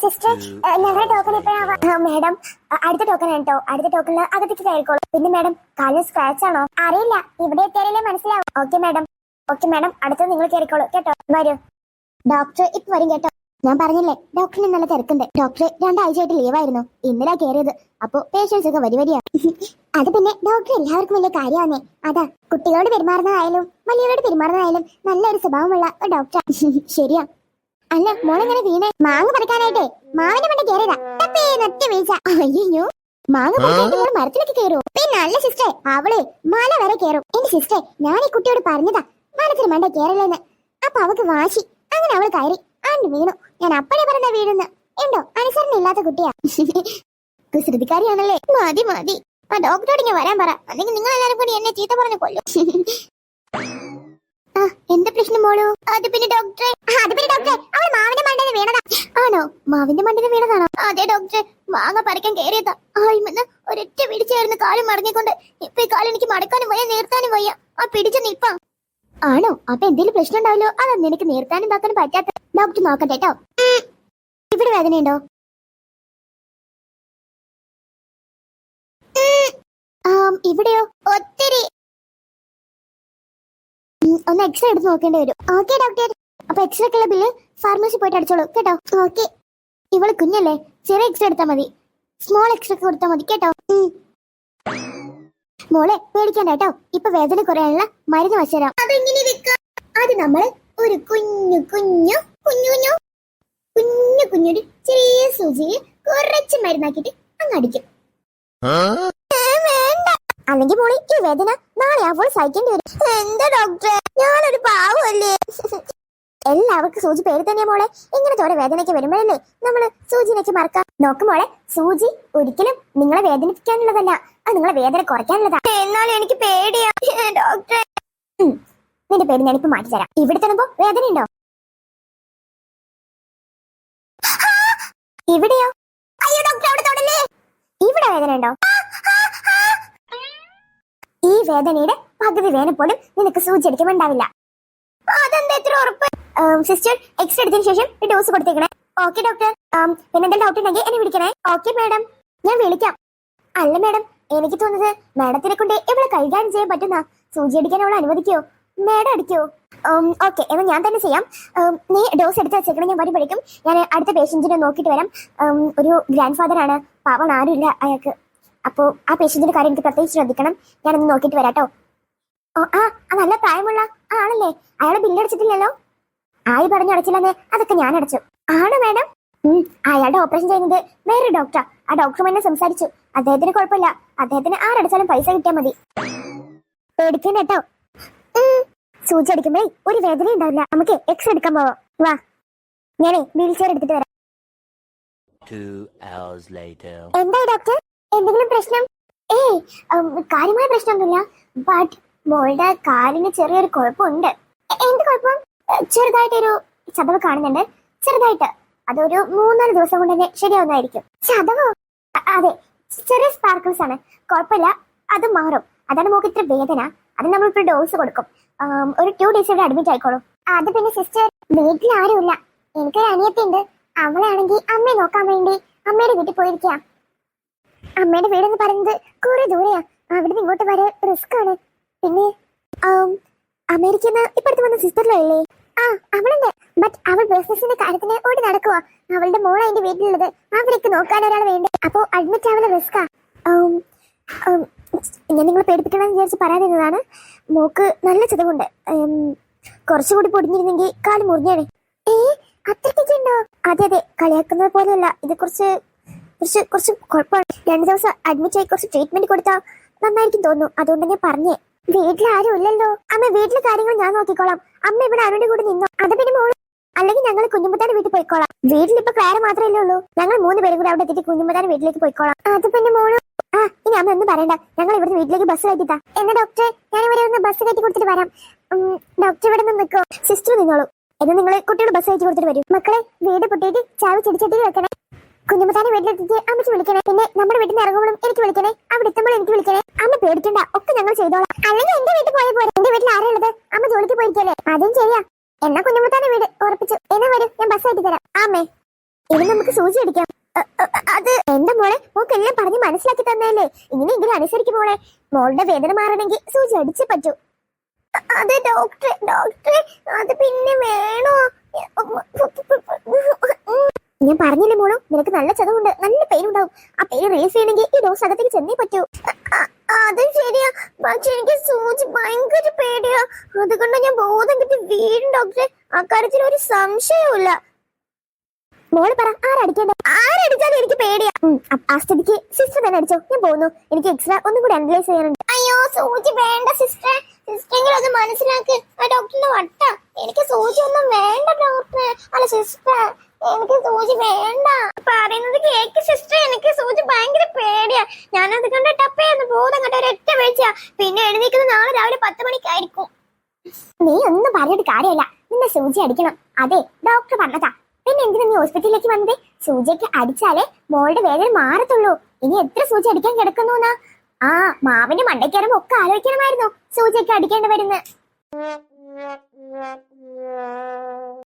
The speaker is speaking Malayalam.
സിസ്റ്റർ ഞങ്ങളുടെ ടോക്കൺ എപ്പോഴാ മാഡം? അടുത്ത ടോക്കൺ കേട്ടോ. അടുത്ത ടോക്കണിൽ അകത്തേക്ക് കയറിക്കോളൂ. പിന്നെ മാഡം കാലിന് സ്ക്രാച്ച് ആണോ? അറിയില്ല, ഇവിടെ എത്തിയാലേ മനസ്സിലാവും. ഓക്കെ മാഡം, ഓക്കെ മാഡം, അടുത്തത് നിങ്ങൾ കയറിക്കോളൂ കേട്ടോ. വരൂ. ഡോക്ടർ ഇപ്പൊ വരും കേട്ടോ. ഞാൻ പറഞ്ഞില്ലേ ഡോക്ടറിന് നല്ല തിരക്കുണ്ട്. ഡോക്ടർ 2 ആഴ്ചയായിട്ട് ലീവായിരുന്നു. ഇന്നലെ കയറിയത്. അപ്പൊ പേഷ്യൻസ് ഒക്കെ വരിക. അത് പിന്നെ ഡോക്ടർ എല്ലാവർക്കും വലിയ കാര്യമാണേ. അതാ കുട്ടികളോട് പെരുമാറുന്നതായാലും വലിയവരോട് പെരുമാറുന്നതായാലും നല്ലൊരു സ്വഭാവമുള്ള ഒരു ഡോക്ടർ. ശരിയാ. അല്ല മോളെങ്ങനെ വീണേ? മാങ്ങ പറിക്കാനായിട്ടേ മാവിന്റെ മണ്ട കയറിയതാ. വീഴ്ച. അയ്യോ, മാങ്ങ പറിക്കാനായിട്ട് മരത്തിലേക്ക് കയറുമോ? പിന്നെ അല്ല സിസ്റ്ററെ, അവള് മല വരെ കയറും. എന്റെ സിസ്റ്ററെ, ഞാൻ ഈ കുട്ടിയോട് പറഞ്ഞതാ മരത്തിന് മണ്ട കയറില്ലെന്ന്. അപ്പൊ അവക്ക് വാശി. അങ്ങനെ അവള് കയറി ആണ്ട് വീണു. ഞാൻ അപ്പഴേ പറഞ്ഞ വീഴുന്ന്. എന്തോ അനുസരണ ഇല്ലാത്ത കുട്ടിയാ. കുസൃതിക്കാരിയാണല്ലേ. മതി മതി, ആ ഡോക്ടറോട് ഞാൻ വരാൻ പറ. അല്ലെങ്കിൽ നിങ്ങൾ എല്ലാവരും കൂടി എന്നെ ചീത്ത പറഞ്ഞു കൊല്ലും. എന്താ പ്രശ്നം മോളൂ? അത് പിന്നെ ഡോക്ടറെ അവൾ മാവിന്റെ മണ്ടയിൽ വീണതാ. ആണോ? മാവിന്റെ മണ്ടയിൽ വീണതാണോ? അതെ ഡോക്ടറെ, മാങ്ങ പറിക്കാൻ കയറിയതാ. ആയിമെന്ന് ഒരൊറ്റ പിടിച്ചായിരുന്നു കാലും മടങ്ങിക്കൊണ്ട്. ഇപ്പൊ ഈ കാലം എനിക്ക് മടക്കാനും വയ്യ, നീർത്താനും വയ്യ. ആ പിടിച്ച നിപ്പാ. ആണോ? അപ്പൊ എന്തെങ്കിലും പ്രശ്നം ഉണ്ടാവല്ലോ. അതൊന്നും എനിക്ക് നീർത്താനും ഇതാക്കാനും പറ്റാത്ത. ഡോക്ടർ നോക്കട്ടെ കേട്ടോ. ഇവിടെ വേദനയുണ്ടോ? ഇവിടെയോ? ഒത്തിരി. ഒന്ന് എക്സ്റേ എടുത്ത് നോക്കേണ്ടി വരും. Okay doctor. അപ്പൊ എക്സ്റേക്കുള്ള ബില്ല് ഫാർമസി പോയിട്ട് അടിച്ചോളൂ കേട്ടോ. ഓക്കെ. ഇവള് കുഞ്ഞല്ലേ, ചെറിയ എക്സ്റേ എടുത്താൽ മതി. സ്മോൾ എക്സ്റേ കൊടുത്താൽ മതി കേട്ടോ. മോളെ പേടിക്കണ്ട കേട്ടോ. ഇപ്പൊ വേദന കുറയാനുള്ള മരുന്ന് വച്ചുതരാം. അതെങ്ങനെ വെക്കാം? അത് നമ്മള് ഒരു കുഞ്ഞു കുഞ്ഞു കുഞ്ഞു കുഞ്ഞു കുഞ്ഞു കുഞ്ഞൊരു ചെറിയ സൂചിയിൽ കുറച്ച് മരുന്നാക്കിട്ട് അങ്ങ് അടിക്കും. അല്ലെങ്കിൽ മോളി ഈ വേദന നാളെ അവൾ സഹിക്കേണ്ടി വരും. എന്താ ഡോക്ടറെ, ഞാനൊരു പാവല്ലേ. എല്ലാവർക്കും സൂചി പേര് തന്നെയാ മോളെ. ഇങ്ങനത്തെ ഓരോ വേദനയ്ക്ക് വരുമ്പോഴല്ലേ നമ്മള് സൂചിനൊക്കെ മറക്കാം. നോക്കും മോളെ, സൂചി ഒരിക്കലും നിങ്ങളെ വേദനിപ്പിക്കാനുള്ളതല്ല, അത് നിങ്ങളെ വേദന കുറയ്ക്കാനുള്ളതാ. എന്നാലും എനിക്ക് പേടിയാ ഡോക്ടറെ. നിന്റെ പേര് ഞാനിപ്പോ മാറ്റി തരാം. ഇവിടെ തരുമ്പോ വേദനയുണ്ടോ? ഇവിടെയോ? അയ്യോ ഡോക്ടർ, അവിടെ തൊടല്ലേ. ഇവിടെ വേദന ഉണ്ടോ? ഈ വേദനയുടെ പകുതി വേദന പോലും നിനക്ക് സൂചി അടിക്കുമ്പോൾ ഉണ്ടാവില്ല. അതെന്താ ഇത്ര ഉറപ്പ്? സിസ്റ്റർ എക്സ്റേ എടുത്തതിന് ശേഷം ഡോസ് കൊടുത്തേക്കണേ. Okay doctor. പിന്നെ എന്തെങ്കിലും ഡൗട്ട് ഉണ്ടെങ്കിൽ എന്നെ വിളിക്കണേ. ഓക്കെ മാഡം, ഞാൻ വിളിക്കാം. അല്ല മാഡം, എനിക്ക് തോന്നുന്നത് മാഡത്തിനെ കൊണ്ട് ഇവിടെ കൈകാര്യം ചെയ്യാൻ പറ്റുന്ന. സൂചി അടിക്കാൻ അവൾ അനുവദിക്കോ? മാഡം അടിക്കോ? ഓക്കെ, എന്നാൽ ഞാൻ തന്നെ ചെയ്യാം. നീ ഡോസ് എടുത്ത് വെച്ചേക്കണം. ഞാൻ വരുമ്പോഴേക്കും ഞാൻ അടുത്ത പേഷ്യന്റിനെ നോക്കിയിട്ട് വരാം. ഒരു ഗ്രാൻഡ് ഫാദർ ആണ്, പാവം ആരുമില്ല അയാൾക്ക്. അപ്പോ ആ പേഷ്യന്റിന്റെ കാര്യം എനിക്ക് പ്രത്യേകിച്ച് ശ്രദ്ധിക്കണം. ഞാനൊന്ന് നോക്കിയിട്ട് വരാട്ടോ. നല്ല പ്രായമുള്ള ആണല്ലേ? അയാളെ ബില്ലടിച്ചിട്ടില്ലല്ലോ? ആയി പറഞ്ഞു അടച്ചില്ലെന്നേ. അതൊക്കെ ഞാൻ അടച്ചു. ആണോ മാഡം? അയാളുടെ ഓപ്പറേഷൻ ചെയ്യുന്നത് വേറൊരു ഡോക്ടറാ. ആ ഡോക്ടറും എന്നെ സംസാരിച്ചു. അദ്ദേഹത്തിന് കുഴപ്പമില്ല. അദ്ദേഹത്തിന് ആരടച്ചാലും പൈസ കിട്ടിയാൽ മതി. പേടിക്കണ്ട കേട്ടോ. സൂചി അടിക്കുമ്പോഴേ ഒരു വേദന ഉണ്ടാവില്ല. നമുക്ക് എക്സ്റേ എടുക്കാൻ പോവാം. വാ, ഞാനേ വീൽ ചെയർ എടുത്തിട്ട് വരാം. എന്തായി ഡോക്ടർ, എന്തെങ്കിലും പ്രശ്നം? കാര്യമായ പ്രശ്നമൊന്നുമില്ല. ബട്ട് മോളുടെ കാലിന് ചെറിയൊരു കുഴപ്പമുണ്ട്. എന്ത് കുഴപ്പം? ചെറുതായിട്ടൊരു ചതവ് കാണുന്നുണ്ട്. ചെറുതായിട്ട്. അതൊരു 3-4 ദിവസം കൊണ്ട് തന്നെ ശരിയാവുന്നതായിരിക്കും. ചതവോ? അതെ, ചെറിയ സ്പാർക്കിൾസ് ആണ്. കുഴപ്പമില്ല, അത് മാറും. അതാണ് മോക്ക് ഇത്ര വേദന. അത് നമ്മളിപ്പോൾ ഡോസ് കൊടുക്കും. ഒരു 2 days ഇവിടെ അഡ്മിറ്റ് ആയിക്കോളും. അത് പിന്നെ സിസ്റ്റർ, വീട്ടിൽ ആരുമില്ല. എനിക്കൊരു അനിയത്തിയുണ്ട്. അവളാണെങ്കിൽ അമ്മയെ നോക്കാൻ വേണ്ടി അമ്മയുടെ വീട്ടിൽ പോയിരിക്കാം. അമ്മയുടെ വീടെന്ന് പറയുന്നത് കുറെ ദൂരെയാ. അവിടുന്ന് ഇങ്ങോട്ട് വരെ റിസ്ക് ആണ്. പിന്നെ അമേരിക്കന്ന് ഇപ്പടുത്ത് വന്ന സിസ്റ്ററിലല്ലേ? അവളുണ്ട്. ബട്ട് അവൾ ബിസിനസിന്റെ കാര്യത്തിന് ഓടി നടക്കുവാ. അവളുടെ മോളെ അതിന്റെ വീട്ടിലുള്ളത്. അവരൊക്കെ നോക്കാൻ ഒരാൾ വേണ്ടേ. അപ്പൊ അഡ്മിറ്റ് ആവുന്ന റിസ്കാ. ഞാൻ നിങ്ങളെ പേടിപ്പിക്കണമെന്ന് വിചാരിച്ച് പറയാതിരുന്നതാണ്. മോക്ക് നല്ല ചതവുണ്ട്. കുറച്ചുകൂടി പൊടിഞ്ഞിരുന്നെങ്കിൽ കാല് മുറിഞ്ഞാണ്. അത്രയ്ക്കൊക്കെ ഉണ്ടോ? അതെ അതെ, കളിയാക്കുന്നത് പോലെയല്ല. ഇത് കുറച്ച് കുഴപ്പമാണ്. 2 ദിവസം അഡ്മിറ്റ് ആയി കുറച്ച് ട്രീറ്റ്മെന്റ് കൊടുത്താൽ നന്നായിരിക്കും തോന്നുന്നു. അതുകൊണ്ട് ഞാൻ പറഞ്ഞേ. വീട്ടിൽ ആരും ഇല്ലല്ലോ. അമ്മ വീട്ടിലെ കാര്യങ്ങൾ ഞാൻ നോക്കിക്കോളാം. അമ്മ ഇവിടെ അരുണിന്റെ കൂടെ നിന്നോ. അത് പിന്നെ മോള്, അല്ലെങ്കിൽ ഞങ്ങൾ കുഞ്ഞുമ്പത്താന്റെ വീട്ടിൽ പോയിക്കോളാം. വീട്ടിലിപ്പോ ക്ലാര മാത്രമല്ലേ ഉള്ളൂ. ഞങ്ങൾ 3 പേരും കൂടെ അവിടെ എത്തിയിട്ട് കുഞ്ഞുമ്പത്താന്റെ വീട്ടിലേക്ക് പോയിക്കോളാം. അത് പിന്നെ മോള്, ഇനി അമ്മ ഒന്നും പറയണ്ട. ഞങ്ങൾ ഇവിടെ വീട്ടിലേക്ക് ബസ് കയറ്റിത്താ. എന്നാ ഡോക്ടറെ, ഞാൻ ഇവിടെ ഒന്ന് ബസ് കയറ്റി കൊടുത്തിട്ട് വരാം. ഡോക്ടർ ഇവിടെ നിന്ന് നിൽക്കോ? സിസ്റ്റർ നിന്നോളൂ. എന്ന് നിങ്ങൾ കുട്ടിയുടെ ബസ് കയറ്റി കൊടുത്തിട്ട് വരും. മക്കളെ, വീട് പൊട്ടിയിട്ട് ചാവി ചെടിച്ചട്ടി വെക്കണേ. കുഞ്ഞുമ്പത്താന്റെ വീട്ടിലെത്തിച്ച് അമ്മച്ച് വിളിക്കണേ. പിന്നെ നമ്മുടെ വീട്ടിൽ നിന്ന് ഇറങ്ങുമ്പോഴും എനിക്ക് വിളിക്കണേ. അവിടെ എത്തുമ്പോഴും എനിക്ക് വിളിക്കണേ. അമ്മ പേടിക്കണ്ട, ഒക്കെ ഞങ്ങൾ ചെയ്തോളാം. അല്ലെങ്കിൽ എന്റെ വീട്ടിൽ പോയാൽ പോലെ. എന്റെ വീട്ടിൽ ആരാ ഉള്ളത്? അമ്മ ജോലിക്ക് പോയിരിക്കല്ലേ? അതും ചെയ്യാം. എന്നാ കുഞ്ഞുമ്പത്താന്റെ വീട് ഉറപ്പിച്ചു. എന്നാ വരും, ഞാൻ ബസ് ആയിട്ട് തരാം. ആമേ. ഇനി നമുക്ക് സൂചി അടിക്കാം. അത് എന്റെ മോളെ മോക്കെല്ലാം പറഞ്ഞ് മനസ്സിലാക്കി തന്നല്ലേ, ഇങ്ങനെയെങ്കിലും അനുസരിക്കും മോളെ. മോളുടെ വേദന മാറണമെങ്കിൽ സൂചി അടിച്ചേ പറ്റൂ. അതെ ഡോക്ടറെ, ഡോക്ടറെ അത് പിന്നെ വേണോ? ഞാൻ പറഞ്ഞില്ലേ മോളൂ, നിനക്ക് നല്ല ചതവുണ്ട്, നല്ല പെയിൻ ഉണ്ടാവും. ആ പെയിൻ റിലീഫ് ചെയ്യണമെങ്കിൽ ഈ ഡോസ് അകത്തേക്ക് ചെന്നേ പറ്റൂ. അതും ശരിയാ, പക്ഷെ എനിക്ക് സൂചി ഭയങ്കര പേടിയാ. അതുകൊണ്ട് ഞാൻ ബോധം കിട്ടി വീടും ഡോക്ടറെ. അക്കാര്യത്തിൽ ഒരു സംശയവുമില്ല. മോള് പറ, ആരടിക്കണ്ടേ? ആരടിച്ചാലും എനിക്ക് പേടിയാ. ആ സ്ഥിതിക്ക് സിസ്റ്റർ തന്നെ അടിച്ചോ, ഞാൻ പോകുന്നു. എനിക്ക് എക്സ്ട്രാ ഒന്നും കൂടി അനലൈസ് ചെയ്യാനുണ്ട്. അയ്യോ സൂചി വേണ്ട സിസ്റ്റർ, സിസ്റ്ററെങ്കിലും അത് മനസ്സിലാക്ക്. ആ ഡോക്ടറിന്റെ വട്ട. എനിക്ക് സൂചി ഒന്നും വേണ്ട ഡോക്ടറെ. അല്ല സിസ്റ്റർ, എനിക്ക് സൂചി വേണ്ട. പറയുന്നത് കേക്ക് സിസ്റ്റർ, എനിക്ക് സൂചി ഭയങ്കര പേടിയാ. ഞാനത് കണ്ട ടപ്പേന്ന് ബോധം കണ്ട ഒരൊറ്റ വീഴ്ച. പിന്നെ എഴുന്നേക്കുന്നത് നാളെ രാവിലെ 10 മണിക്കായിരിക്കും. നീ ഒന്നും പറഞ്ഞിട്ട് കാര്യമില്ല, നിന്നെ സൂചി അടിക്കണം. അതെ ഡോക്ടർ പറഞ്ഞതാ. പിന്നെ എന്തിനാ നീ ഹോസ്പിറ്റലിലേക്ക് വന്നത്? സൂചിയൊക്കെ അടിച്ചാലേ മോളുടെ വേദന മാറത്തുള്ളൂ. ഇനി എത്ര സൂചി അടിക്കാൻ കിടക്കുന്നു? ആ മാവിന്റെ മണ്ടയ്ക്കറുമ്പോ ഒക്കെ ആലോചിക്കണമായിരുന്നു സൂചിയൊക്കെ അടിക്കേണ്ടി വരുന്നത്.